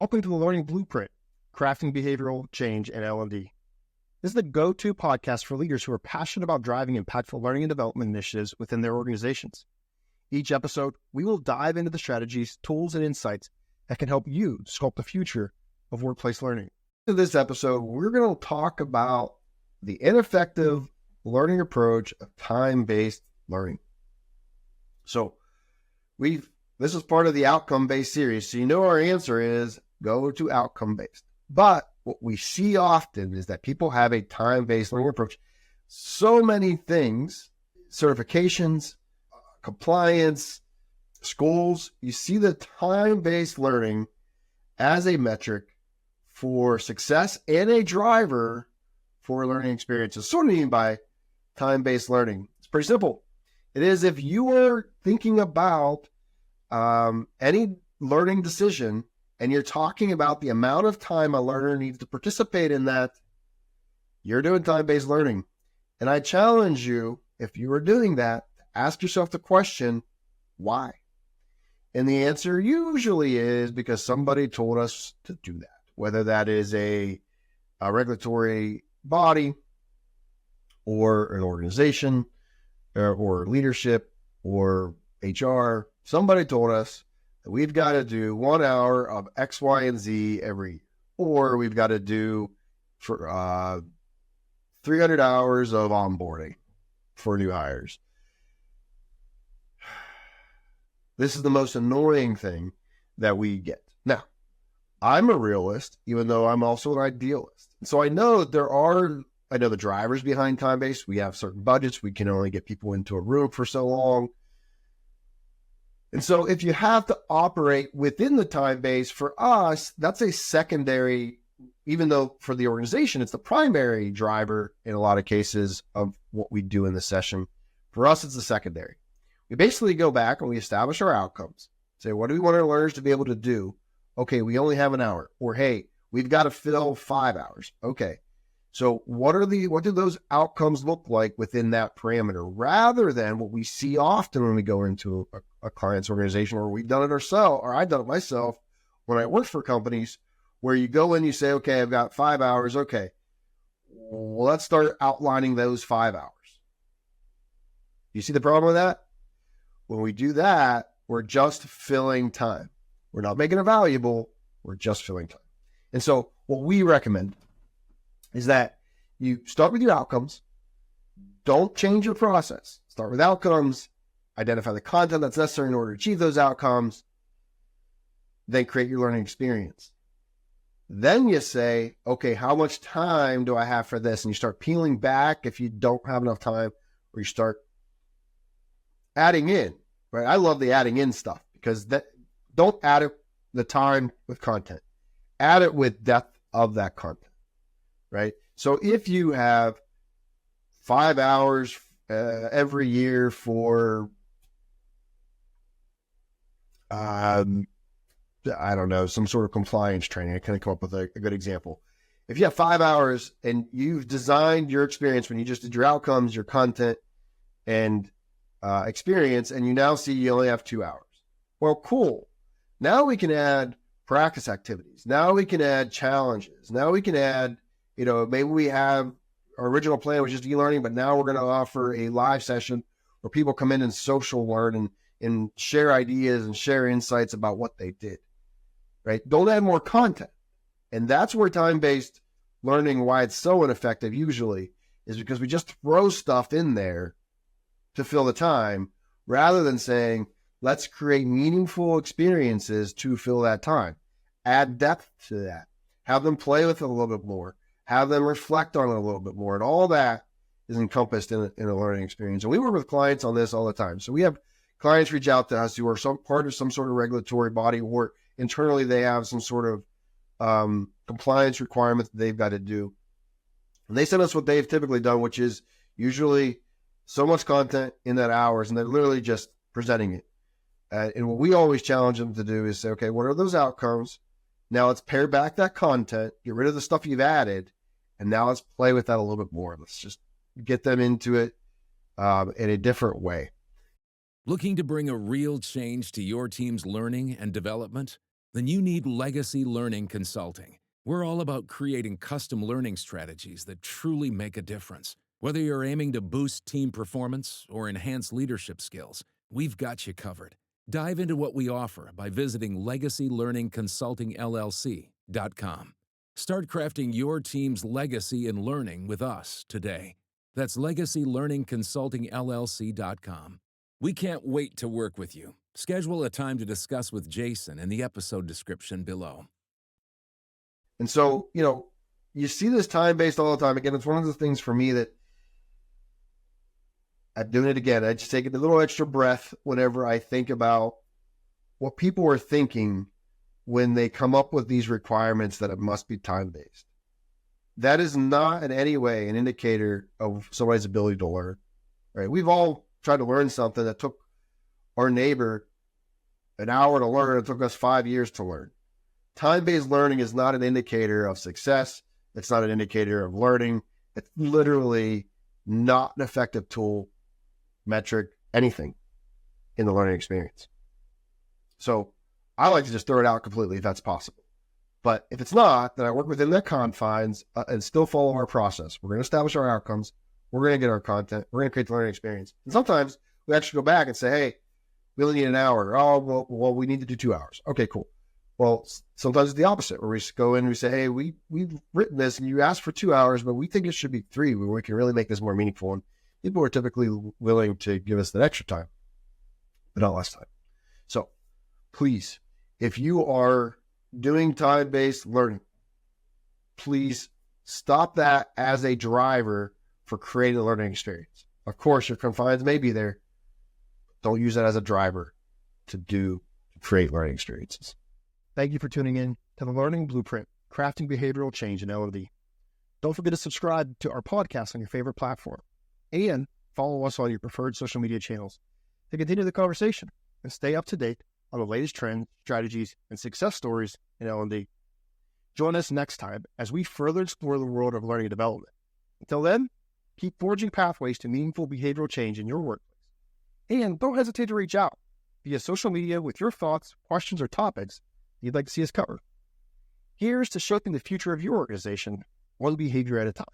Welcome to the Learning Blueprint, Crafting Behavioral Change in L&D. This is the go-to podcast for leaders who are passionate about driving impactful learning and development initiatives within their organizations. Each episode, we will dive into the strategies, tools, and insights that can help you sculpt the future of workplace learning. In this episode, we're going to talk about the ineffective learning approach of time-based learning. So, this is part of the outcome-based series, so you know our answer is go to outcome-based. But what we see often is that people have a time-based learning approach. So many things, certifications, compliance, schools, you see the time-based learning as a metric for success and a driver for learning experiences. So what do I mean by time-based learning? It's pretty simple. It is if you are thinking about any learning decision and you're talking about the amount of time a learner needs to participate in that, you're doing time-based learning. And I challenge you, if you are doing that, ask yourself the question, why? And the answer usually is because somebody told us to do that, whether that is a regulatory body or an organization or leadership or HR. Somebody told us that we've got to do 1 hour of X, Y, and Z every year, or we've got to do for 300 hours of onboarding for new hires. This is the most annoying thing that we get. Now, I'm a realist, even though I'm also an idealist. So I know that I know the drivers behind time-based. We have certain budgets. We can only get people into a room for so long. And so if you have to operate within the time base, for us, that's a secondary, even though for the organization, it's the primary driver in a lot of cases of what we do in the session. For us, it's the secondary. We basically go back and we establish our outcomes. Say, what do we want our learners to be able to do? Okay, we only have an hour. Or, hey, we've got to fill 5 hours. Okay. So what do those outcomes look like within that parameter, rather than what we see often when we go into a client's organization, or we've done it ourselves, or I've done it myself when I worked for companies, where you go in, you say, okay, I've got 5 hours. Okay, well, let's start outlining those 5 hours. You see the problem with that? When we do that, we're just filling time. We're not making it valuable. We're just filling time. And so what we recommend is that you start with your outcomes. Don't change your process. Start with outcomes, identify the content that's necessary in order to achieve those outcomes, then create your learning experience. Then you say, okay, how much time do I have for this? And you start peeling back if you don't have enough time, or you start adding in, right? I love the adding in stuff, because don't add it the time with content. Add it with depth of that content. Right? So if you have 5 hours every year for, I don't know, some sort of compliance training, I kind come up with a good example. If you have 5 hours and you've designed your experience when you just did your outcomes, your content, and experience, and you now see you only have 2 hours. Well, cool. Now we can add practice activities. Now we can add challenges. Now we can add, maybe we have our original plan was just e-learning, but now we're going to offer a live session where people come in and social learn and share ideas and share insights about what they did, right? Don't add more content. And that's where time-based learning, why it's so ineffective usually, is because we just throw stuff in there to fill the time, rather than saying, let's create meaningful experiences to fill that time. Add depth to that. Have them play with it a little bit more. Have them reflect on it a little bit more. And all that is encompassed in a learning experience. And we work with clients on this all the time. So we have clients reach out to us who are some part of some sort of regulatory body, or internally they have some sort of compliance requirements that they've got to do. And they send us what they've typically done, which is usually so much content in that hours, and they're literally just presenting it. And what we always challenge them to do is say, okay, what are those outcomes? Now let's pare back that content, get rid of the stuff you've added, and now let's play with that a little bit more. Let's just get them into it in a different way. Looking to bring a real change to your team's learning and development? Then you need Legacy Learning Consulting. We're all about creating custom learning strategies that truly make a difference. Whether you're aiming to boost team performance or enhance leadership skills, we've got you covered. Dive into what we offer by visiting legacylearningconsultingllc.com. Start crafting your team's legacy in learning with us today. That's legacylearningconsultingllc.com. We can't wait to work with you. Schedule a time to discuss with Jason in the episode description below. And so, you see this time-based all the time. Again, it's one of the things for me that I'm doing it again. I just take a little extra breath whenever I think about what people are thinking when they come up with these requirements that it must be time-based. That is not in any way an indicator of somebody's ability to learn, right? We've all tried to learn something that took our neighbor an hour to learn. It took us 5 years to learn. Time-based learning is not an indicator of success. It's not an indicator of learning. It's literally not an effective tool, metric, anything in the learning experience. So I like to just throw it out completely if that's possible. But if it's not, then I work within the confines and still follow our process. We're going to establish our outcomes. We're going to get our content. We're going to create the learning experience. And sometimes we actually go back and say, hey, we only need an hour. Oh, well, we need to do 2 hours. Okay, cool. Well, sometimes it's the opposite, where we just go in and we say, hey, we've written this and you asked for 2 hours, but we think it should be 3, where we can really make this more meaningful. And people are typically willing to give us that extra time, but not less time. So please, if you are doing time-based learning, please stop that as a driver for creating a learning experience. Of course, your confines may be there. Don't use that as a driver to create learning experiences. Thank you for tuning in to the Learning Blueprint, Crafting Behavioral Change in L&D. Don't forget to subscribe to our podcast on your favorite platform and follow us on your preferred social media channels to continue the conversation and stay up to date on the latest trends, strategies, and success stories in L&D. Join us next time as we further explore the world of learning and development. Until then, keep forging pathways to meaningful behavioral change in your workplace. And don't hesitate to reach out via social media with your thoughts, questions, or topics you'd like to see us cover. Here's to shaping the future of your organization, one behavior at a time.